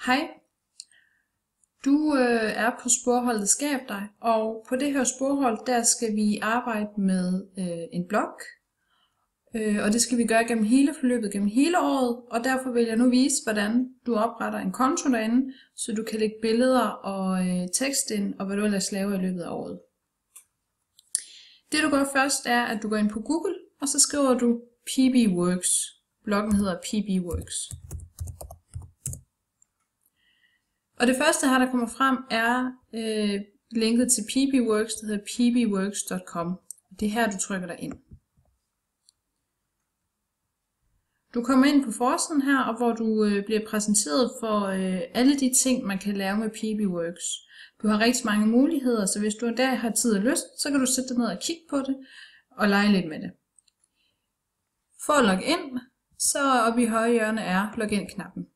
Hej, du er på sporholdet Skab dig, og på det her sporhold, der skal vi arbejde med en blog, og det skal vi gøre gennem hele forløbet, gennem hele året, og derfor vil jeg nu vise, hvordan du opretter en konto derinde, så du kan lægge billeder og tekst ind, og hvad du ellers laver i løbet af året. Det du gør først er, at du går ind på Google, og så skriver du PBWorks. Bloggen hedder PBWorks. Og det første her, der kommer frem, er linket til PBWorks, der hedder pbworks.com. Det er her, du trykker dig ind. Du kommer ind på forsiden her, og hvor du bliver præsenteret for alle de ting, man kan lave med PBWorks. Du har rigtig mange muligheder, så hvis du en dag har tid og lyst, så kan du sætte dig ned og kigge på det og lege lidt med det. For at logge ind, så oppe i højre hjørne er login-knappen.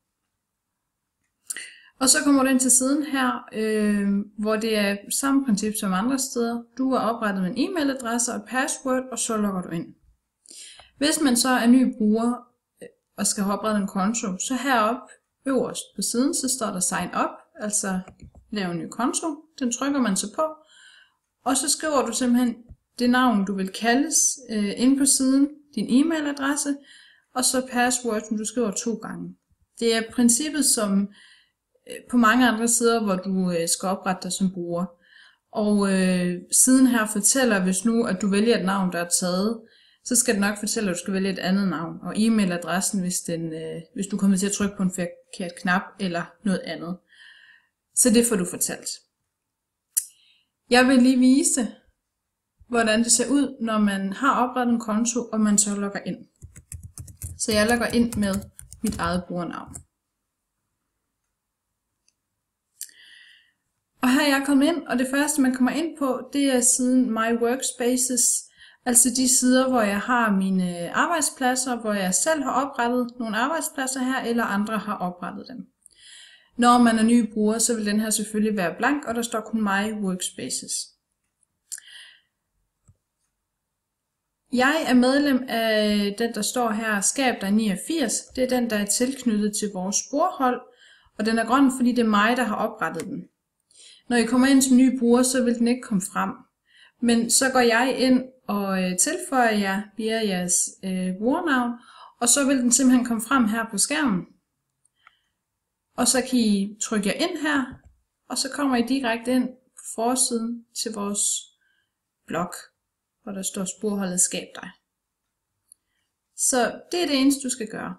Og så kommer du ind til siden her, hvor det er samme princip som andre steder. Du har oprettet en e-mailadresse og et password, og så logger du ind. Hvis man så er ny bruger og skal have oprettet en konto, så heroppe øverst på siden, så står der sign up, altså lav en ny konto. Den trykker man så på, og så skriver du simpelthen det navn, du vil kaldes inde på siden, din e-mailadresse, og så password, som du skriver 2 gange. Det er princippet som på mange andre sider, hvor du skal oprette dig som bruger. Og siden her fortæller, hvis nu at du vælger et navn, der er taget, så skal det nok fortælle, at du skal vælge et andet navn. Og e-mailadressen, hvis du kommer til at trykke på en forkert knap eller noget andet. Så det får du fortalt. Jeg vil lige vise, hvordan det ser ud, når man har oprettet en konto, og man så logger ind. Så jeg logger ind med mit eget brugernavn. Og her er jeg kommet ind, og det første man kommer ind på, det er siden My Workspaces, altså de sider, hvor jeg har mine arbejdspladser, hvor jeg selv har oprettet nogle arbejdspladser her, eller andre har oprettet dem. Når man er ny bruger, så vil den her selvfølgelig være blank, og der står kun My Workspaces. Jeg er medlem af den, der står her, Skab dig 89. Det er den, der er tilknyttet til vores sporhold, og den er grøn, fordi det er mig, der har oprettet den. Når I kommer ind som ny bruger, så vil den ikke komme frem. Men så går jeg ind og tilføjer jer via jeres brugernavn, og så vil den simpelthen komme frem her på skærmen. Og så kan I trykke jer ind her, og så kommer I direkte ind på forsiden til vores blog, hvor der står sporholdet Skab dig. Så det er det eneste, du skal gøre.